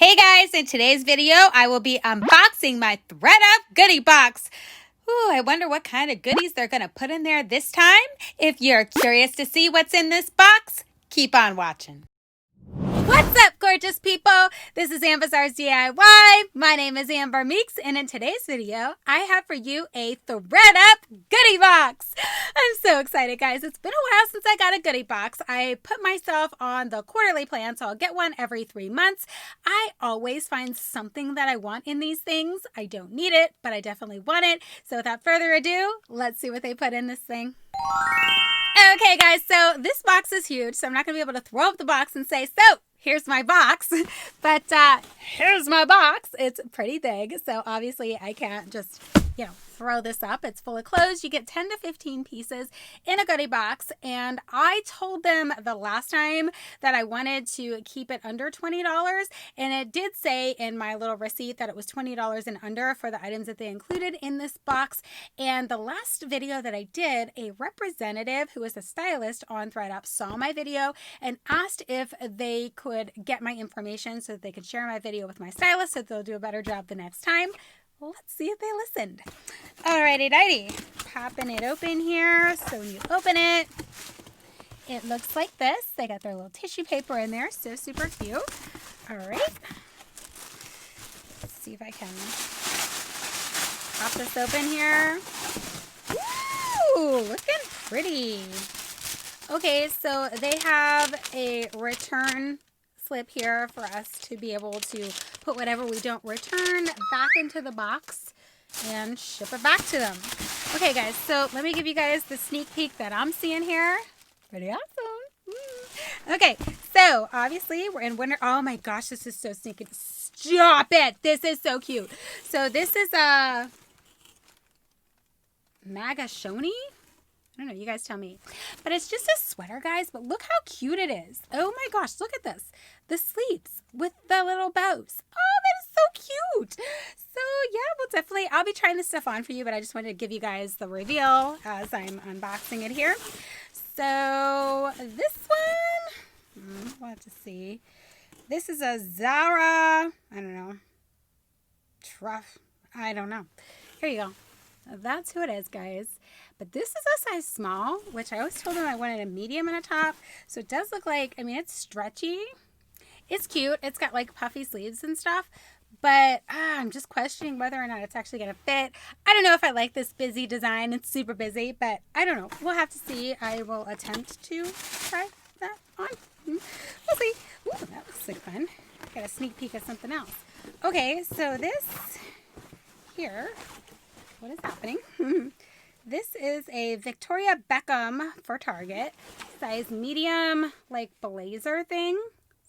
Hey guys, in today's video, I will be unboxing my ThredUP Goody box. Ooh, I wonder what kind of goodies they're going to put in there this time. If you're curious to see what's in this box, keep on watching. What's up, gorgeous people? This is Amber's DIY. My name is Amber Meeks, and in today's video, I have for you a ThredUP Goody box. I'm so excited, guys. It's been a while since I got a goodie box. I put myself on the quarterly plan, so I'll get one every 3 months. I always find something that I want in these things. I don't need it, but I definitely want it. So without further ado, let's see what they put in this thing. Okay, guys, so this box is huge, so I'm not going to be able to throw up the box and say, so here's my box, but here's my box. It's pretty big, so obviously I can't just, throw this up. It's full of clothes. You get 10 to 15 pieces in a goodie box, and I told them the last time that I wanted to keep it under $20, and it did say in my little receipt that it was $20 and under for the items that they included in this box. And the last video that I did, a representative who is a stylist on ThredUP saw my video and asked if they could get my information so that they could share my video with my stylist so they'll do a better job the next time. Let's see if they listened. Alrighty, dighty. Popping it open here. So when you open it, it looks like this. They got their little tissue paper in there. So super cute. Alright. Let's see if I can pop this open here. Ooh, looking pretty. Okay, so they have a return slip here for us to be able to put whatever we don't return back into the box and ship it back to them. Okay, guys, so let me give you guys the sneak peek that I'm seeing here. Pretty awesome. Okay, so obviously we're in winter. Oh my gosh, this is so sneaky. Stop it. This is so cute. So this is a Magashoni. I don't know, you guys tell me. But it's just a sweater, guys, but look how cute it is. Oh my gosh, look at this. The sleeves with the little bows. Oh, that is so cute. So yeah, I'll be trying this stuff on for you, but I just wanted to give you guys the reveal as I'm unboxing it here. So this one, we'll have to see. This is a Zara, I don't know, Truff, I don't know. Here you go. That's who it is, guys. But this is a size small, which I always told them I wanted a medium and a top. So it does look like, I mean, it's stretchy. It's cute. It's got like puffy sleeves and stuff. But I'm just questioning whether or not it's actually going to fit. I don't know if I like this busy design. It's super busy, but I don't know. We'll have to see. I will attempt to try that on. We'll see. Ooh, that looks like fun. Got a sneak peek of something else. Okay, so this here, what is happening? This is a Victoria Beckham for Target, size medium, like blazer thing.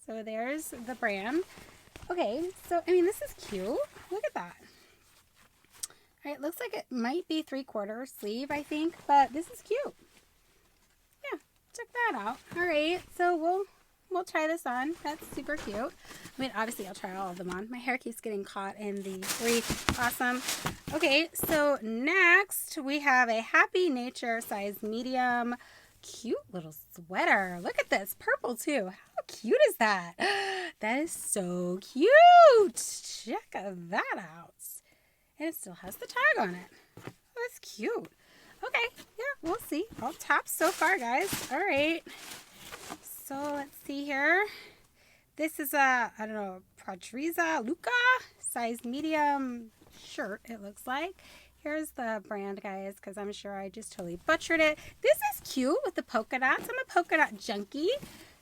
So there's the brand. Okay, so I mean, this is cute. Look at that. All right, looks like it might be 3/4 sleeve, I think, but this is cute. Yeah, check that out. All right, so we'll try this on. That's super cute. I mean, obviously I'll try all of them on. My hair keeps getting caught in the wreath. Awesome. Okay, so next we have a Happy Nature size medium. Cute little sweater. Look at this. Purple too. How cute is that? That is so cute. Check that out. And it still has the tag on it. Oh, that's cute. Okay, yeah, we'll see. All tops so far, guys. All right. So let's see here. This is a, I don't know, Prodriza Luca size medium shirt, it looks like. Here's the brand, guys, because I'm sure I just totally butchered it. This is cute with the polka dots. I'm a polka dot junkie.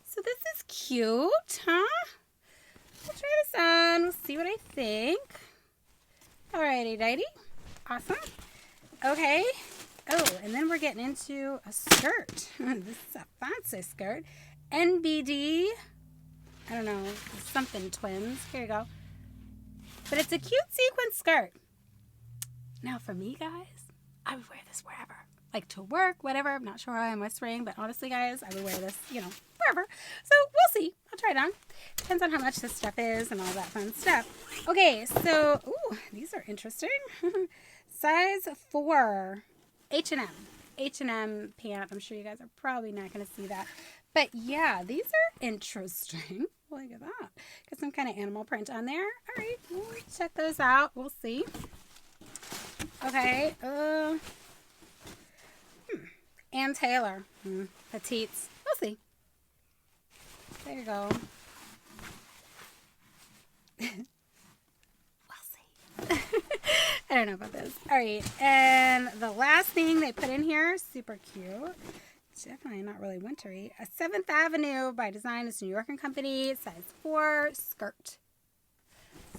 So this is cute, huh? We'll try this on. We'll see what I think. Alrighty, dighty. Awesome. Okay. Oh, and then we're getting into a skirt. This is a fancy skirt. NBD, I don't know, something twins. Here you go. But it's a cute sequin skirt. Now for me, guys, I would wear this wherever. Like to work, whatever. I'm not sure why I'm whispering, but honestly, guys, I would wear this, wherever. So we'll see. I'll try it on. Depends on how much this stuff is and all that fun stuff. Okay, so, ooh, these are interesting. Size 4, H&M. pant. I'm sure you guys are probably not going to see that. But yeah, these are interesting. Look at that. Got some kind of animal print on there. All right, we'll check those out. We'll see. Okay. Ann Taylor. Petites. We'll see. There you go. We'll see. I don't know about this. All right. And the last thing they put in here, super cute. It's definitely not really wintry. A 7th Avenue by Design. It's New York & Company. Size 4 skirt.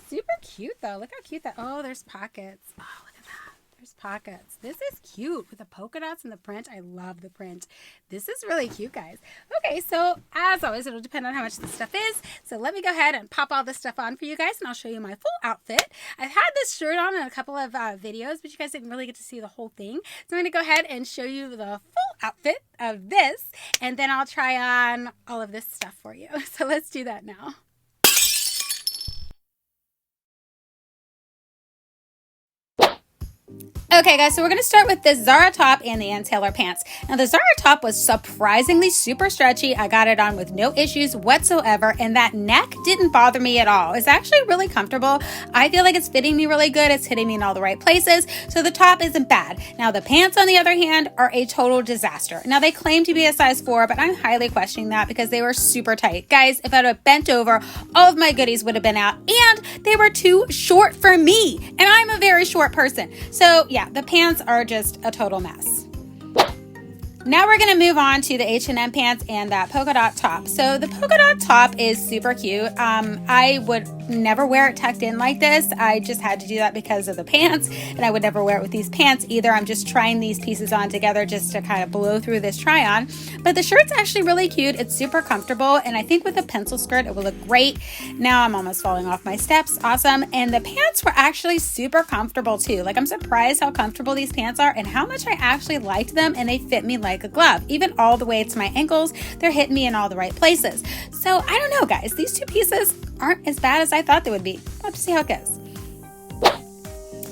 Super cute though. Look how cute that. Oh, there's pockets. Oh, look at that. There's pockets. This is cute with the polka dots and the print. I love the print. This is really cute, guys. Okay, so as always, it'll depend on how much this stuff is. So let me go ahead and pop all this stuff on for you guys, and I'll show you my full outfit. I've had this shirt on in a couple of videos, but you guys didn't really get to see the whole thing. So I'm going to go ahead and show you the full outfit of this, and then I'll try on all of this stuff for you. So let's do that now. Okay guys, so we're going to start with this Zara top and the Ann Taylor pants. Now the Zara top was surprisingly super stretchy. I got it on with no issues whatsoever, and that neck didn't bother me at all. It's actually really comfortable. I feel like it's fitting me really good. It's hitting me in all the right places, so the top isn't bad. Now the pants on the other hand are a total disaster. Now they claim to be a size 4, but I'm highly questioning that because they were super tight. Guys, if I'd have bent over, all of my goodies would have been out, and they were too short for me, and I'm a very short person. So yeah, the pants are just a total mess. Now we're going to move on to the H&M pants and that polka dot top. So the polka dot top is super cute. I would never wear it tucked in like this. I just had to do that because of the pants, and I would never wear it with these pants either. I'm just trying these pieces on together just to kind of blow through this try on. But the shirt's actually really cute. It's super comfortable, and I think with a pencil skirt it will look great. Now I'm almost falling off my steps. Awesome. And the pants were actually super comfortable too. Like, I'm surprised how comfortable these pants are and how much I actually liked them, and they fit me like a glove. Even all the way to my ankles, they're hitting me in all the right places. So I don't know, guys. These two pieces aren't as bad as I thought they would be. We'll have to see how it goes.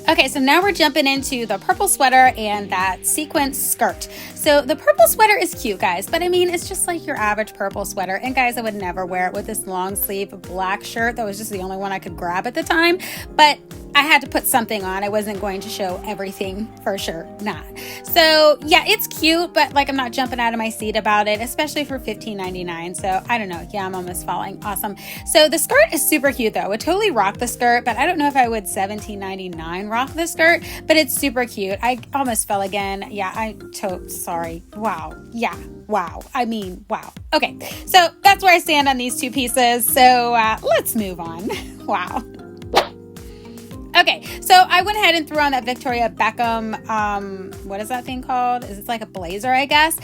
Okay, so now we're jumping into the purple sweater and that sequin skirt. So the purple sweater is cute, guys, but I mean, it's just like your average purple sweater. And guys, I would never wear it with this long sleeve black shirt. That was just the only one I could grab at the time. But I had to put something on. I wasn't going to show everything, for sure not. So yeah, it's cute, but like, I'm not jumping out of my seat about it, especially for $15.99. So I don't know. Yeah, I'm almost falling. Awesome. So the skirt is super cute though. I would totally rock the skirt, but I don't know if I would $17.99 rock the skirt, but it's super cute. I almost fell again. Yeah, sorry. Wow. Yeah. Wow. I mean, wow. Okay. So that's where I stand on these two pieces. So let's move on. Wow. Okay, so I went ahead and threw on that Victoria Beckham, what is that thing called? Is it like a blazer, I guess?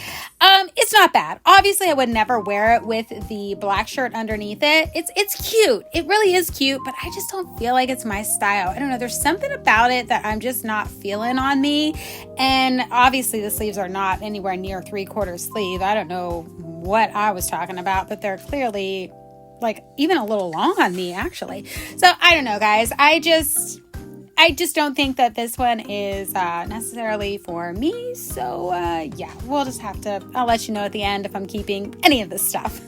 It's not bad. Obviously, I would never wear it with the black shirt underneath it. It's cute. It really is cute, but I just don't feel like it's my style. I don't know. There's something about it that I'm just not feeling on me. And obviously, the sleeves are not anywhere near 3/4 sleeve. I don't know what I was talking about, but they're clearly like even a little long on me, actually. So I don't know, guys. I just don't think that this one is necessarily for me. So yeah, we'll just have to, I'll let you know at the end if I'm keeping any of this stuff.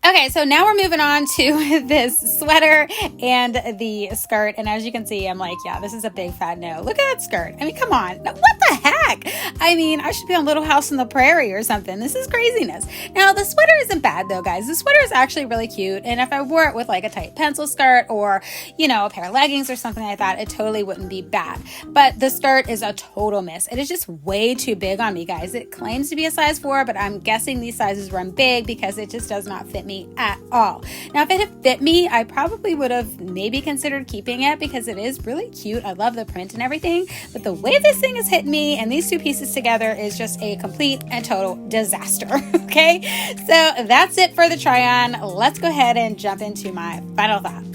Okay, so now we're moving on to this sweater and the skirt. And as you can see, I'm like, yeah, this is a big fat no. Look at that skirt. I mean, come on. What the heck? I mean, I should be on Little House on the Prairie or something. This is craziness. Now, the sweater isn't bad though, guys. The sweater is actually really cute. And if I wore it with like a tight pencil skirt or, you know, a pair of leggings or something like that, it totally wouldn't be bad. But the skirt is a total miss. It is just way too big on me, guys. It claims to be a size 4, but I'm guessing these sizes run big because it just does not fit me at all. Now, if it had fit me, I probably would have maybe considered keeping it because it is really cute. I love the print and everything, but the way this thing is hitting me and these two pieces together is just a complete and total disaster. Okay, so that's it for the try on. Let's go ahead and jump into my final thoughts.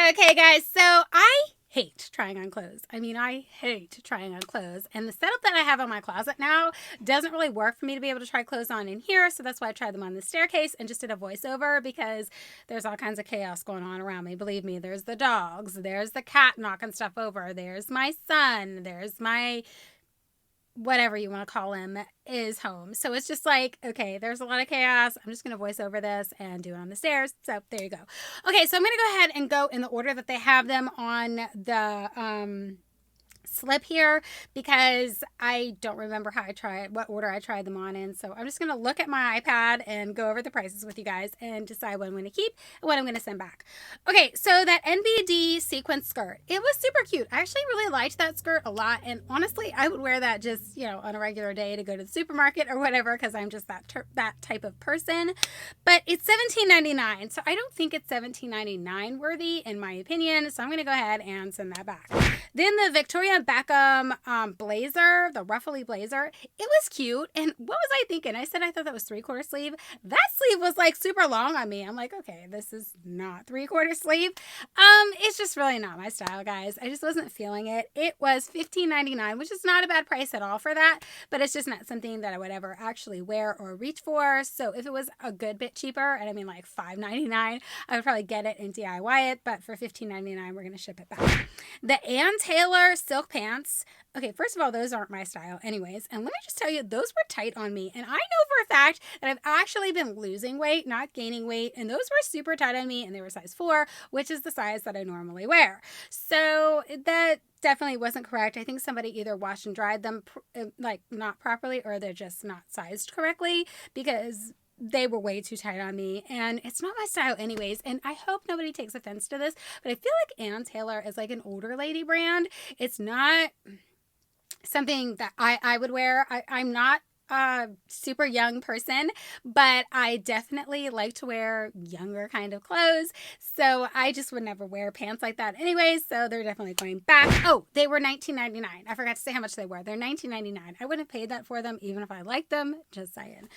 Okay, guys, so I hate trying on clothes. I mean, I hate trying on clothes. And the setup that I have on my closet now doesn't really work for me to be able to try clothes on in here. So that's why I tried them on the staircase and just did a voiceover because there's all kinds of chaos going on around me. Believe me, there's the dogs, there's the cat knocking stuff over, there's my son, there's my whatever you want to call him, is home. So it's just like, okay, there's a lot of chaos. I'm just going to voice over this and do it on the stairs. So there you go. Okay, so I'm going to go ahead and go in the order that they have them on the slip here, because I don't remember what order I tried them on in. So I'm just going to look at my iPad and go over the prices with you guys and decide what I'm going to keep and what I'm going to send back. Okay, so that NBD sequin skirt, it was super cute. I actually really liked that skirt a lot, and honestly, I would wear that just, on a regular day to go to the supermarket or whatever, because I'm just that type of person. But it's $17.99, so I don't think it's $17.99 worthy in my opinion, so I'm going to go ahead and send that back. Then the Victoria Beckham blazer, the ruffly blazer, it was cute. And what was I thinking? I said I thought that was 3/4 sleeve. That sleeve was like super long on me. I'm like, okay, this is not 3/4 sleeve. It's just really not my style, guys. I just wasn't feeling it. It was $15.99, which is not a bad price at all for that, but it's just not something that I would ever actually wear or reach for. So if it was a good bit cheaper, and I mean like $5.99, I would probably get it and DIY it, but for $15.99, we're going to ship it back. The Ann Taylor silk pants. Okay, first of all, those aren't my style anyways. And let me just tell you, those were tight on me. And I know for a fact that I've actually been losing weight, not gaining weight. And those were super tight on me, and they were size 4, which is the size that I normally wear. So that definitely wasn't correct. I think somebody either washed and dried them like not properly, or they're just not sized correctly, because they were way too tight on me, and it's not my style anyways. And I hope nobody takes offense to this, but I feel like Ann Taylor is like an older lady brand. It's not something that I would wear. I'm not a super young person, but I definitely like to wear younger kind of clothes. So I just would never wear pants like that anyways. So they're definitely going back. Oh, they were $19.99. I forgot to say how much they were. They're $19.99. I wouldn't have paid that for them even if I liked them. Just saying.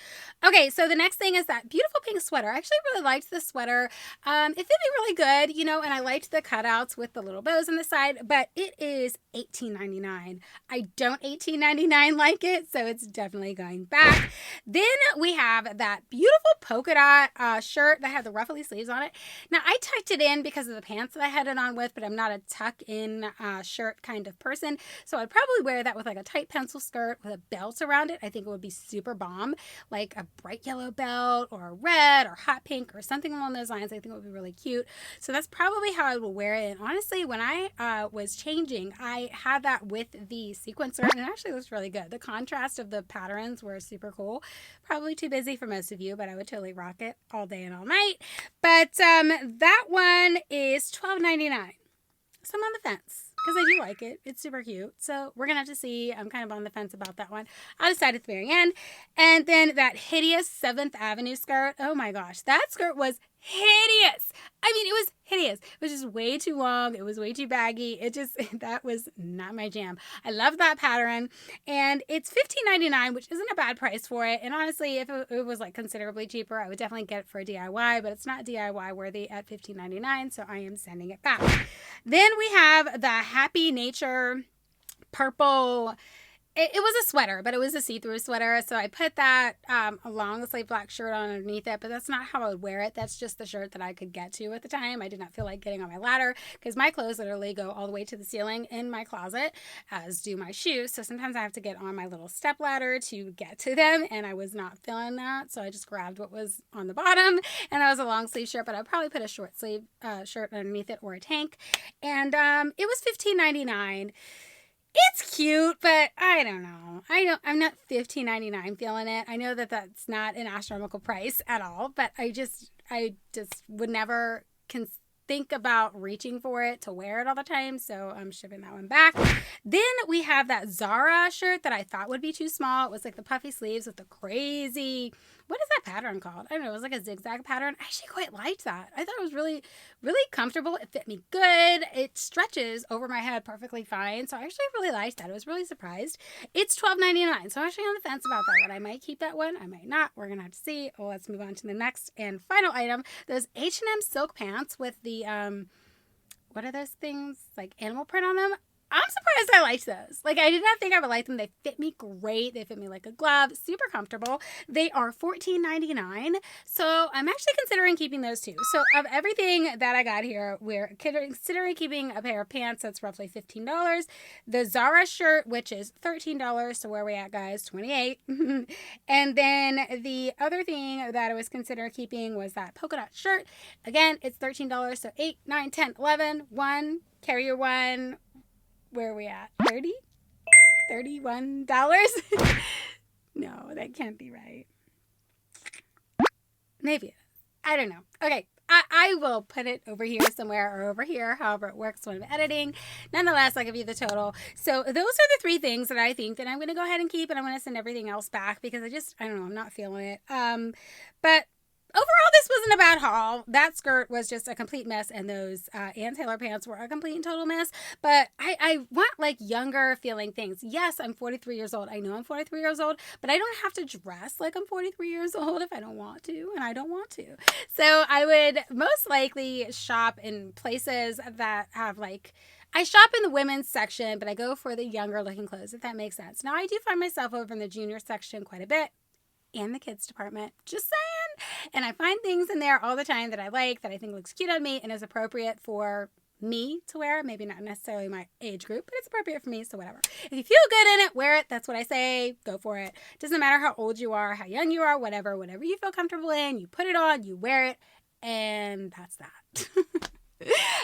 Okay, so the next thing is that beautiful pink sweater. I actually really liked the sweater. It fit me really good, and I liked the cutouts with the little bows on the side, but it is $18.99. I don't $18.99 like it, so it's definitely going back. Then we have that beautiful polka dot shirt that had the ruffly sleeves on it. Now, I tucked it in because of the pants that I had it on with, but I'm not a tuck-in shirt kind of person, so I'd probably wear that with like a tight pencil skirt with a belt around it. I think it would be super bomb, like a bright yellow belt or a red or hot pink or something along those lines. I think it would be really cute. So that's probably how I would wear it. And honestly, when I was changing, I had that with the sequencer, and it actually looks really good. The contrast of the patterns were super cool. Probably too busy for most of you, but I would totally rock it all day and all night. But that one is $12.99. So I'm on the fence because I do like it. It's super cute. So we're going to have to see. I'm kind of on the fence about that one. I'll decide at the very end. And then that hideous 7th Avenue skirt. Oh my gosh. That skirt was hideous. I mean, it was hideous. It was just way too long. It was way too baggy. That was not my jam. I love that pattern. And it's $15.99, which isn't a bad price for it. And honestly, if it was like considerably cheaper, I would definitely get it for a DIY, but it's not DIY worthy at $15.99, so I am sending it back. Then we have the Happy Nature purple. It was a sweater, but it was a see-through sweater, so I put that a long sleeve black shirt on underneath it, but that's not how I would wear it. That's just the shirt that I could get to at the time. I did not feel like getting on my ladder because my clothes literally go all the way to the ceiling in my closet, as do my shoes, so sometimes I have to get on my little step ladder to get to them, and I was not feeling that, so I just grabbed what was on the bottom, and that was a long sleeve shirt, but I'd probably put a short sleeve shirt underneath it or a tank, and it was $15.99. It's cute, but I don't know. I'm not $15.99 feeling it. I know that that's not an astronomical price at all, but I just would never think about reaching for it to wear it all the time, so I'm shipping that one back. Then we have that Zara shirt that I thought would be too small. It was like the puffy sleeves with the crazy, what is that pattern called? I don't know. It was like a zigzag pattern. I actually quite liked that. I thought it was really, really comfortable. It fit me good. It stretches over my head perfectly fine. So I actually really liked that. I was really surprised. It's $12.99. So I'm actually on the fence about that one. I might keep that one. I might not. We're going to have to see. Well, let's move on to the next and final item. Those H&M silk pants with the, what are those things? Like animal print on them. I'm surprised I liked those. Like, I did not think I would like them. They fit me great. They fit me like a glove. Super comfortable. They are $14.99. So I'm actually considering keeping those too. So of everything that I got here, we're considering keeping a pair of pants that's roughly $15. The Zara shirt, which is $13. So where are we at, guys? 28. And then the other thing that I was considering keeping was that polka dot shirt. Again, it's $13. So 8, 9, 10, 11, 1, carrier 1. Where are we at? 30? $31? No, that can't be right. Maybe it is. I don't know. Okay, I will put it over here somewhere or over here, however it works when I'm editing. Nonetheless, I'll give you the total. So those are the 3 things that I think that I'm going to go ahead and keep, and I'm going to send everything else back because I don't know, I'm not feeling it. But overall, this wasn't a bad haul. That skirt was just a complete mess, and those Ann Taylor pants were a complete and total mess. But I want like younger feeling things. Yes, I'm 43 years old. I know I'm 43 years old, but I don't have to dress like I'm 43 years old if I don't want to, and I don't want to. So I would most likely shop in places that have like, I shop in the women's section, but I go for the younger looking clothes, if that makes sense. Now, I do find myself over in the junior section quite a bit, and the kids department, just saying. And I find things in there all the time that I like, that I think looks cute on me and is appropriate for me to wear. Maybe not necessarily my age group, but it's appropriate for me, so whatever. If you feel good in it, wear it. That's what I say. Go for it. Doesn't matter how old you are, how young you are, whatever you feel comfortable in, you put it on, you wear it, and that's that.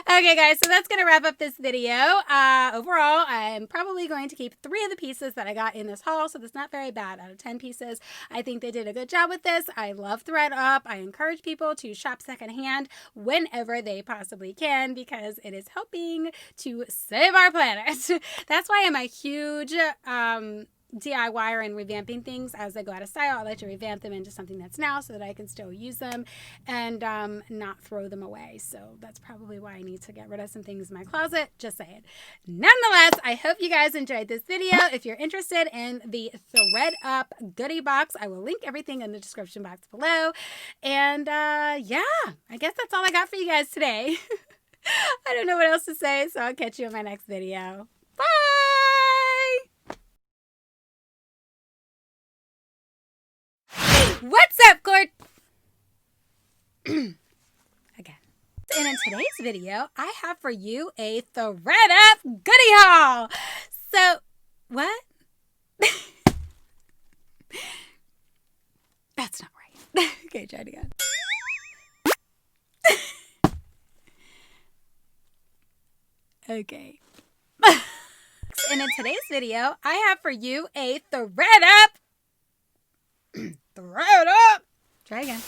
Okay, guys, so that's going to wrap up this video. Overall, I'm probably going to keep 3 of the pieces that I got in this haul, so that's not very bad. Out of 10 pieces, I think they did a good job with this. I love ThredUP. I encourage people to shop secondhand whenever they possibly can because it is helping to save our planet. That's why I'm a huge DIYer and revamping things as they go out of style. I like to revamp them into something that's now so that I can still use them and not throw them away. So that's probably why I need to get rid of some things in my closet. Just saying. Nonetheless, I hope you guys enjoyed this video. If you're interested in the ThredUP Goody box, I will link everything in the description box below. And yeah, I guess that's all I got for you guys today. I don't know what else to say, so I'll catch you in my next video. Bye! What's up, Cord? Again. And in today's video, I have for you a ThredUP Goody haul. So, what? That's not right. Okay, try it again. Okay. And in today's video, I have for you a ThredUP. ThredUP. Try again.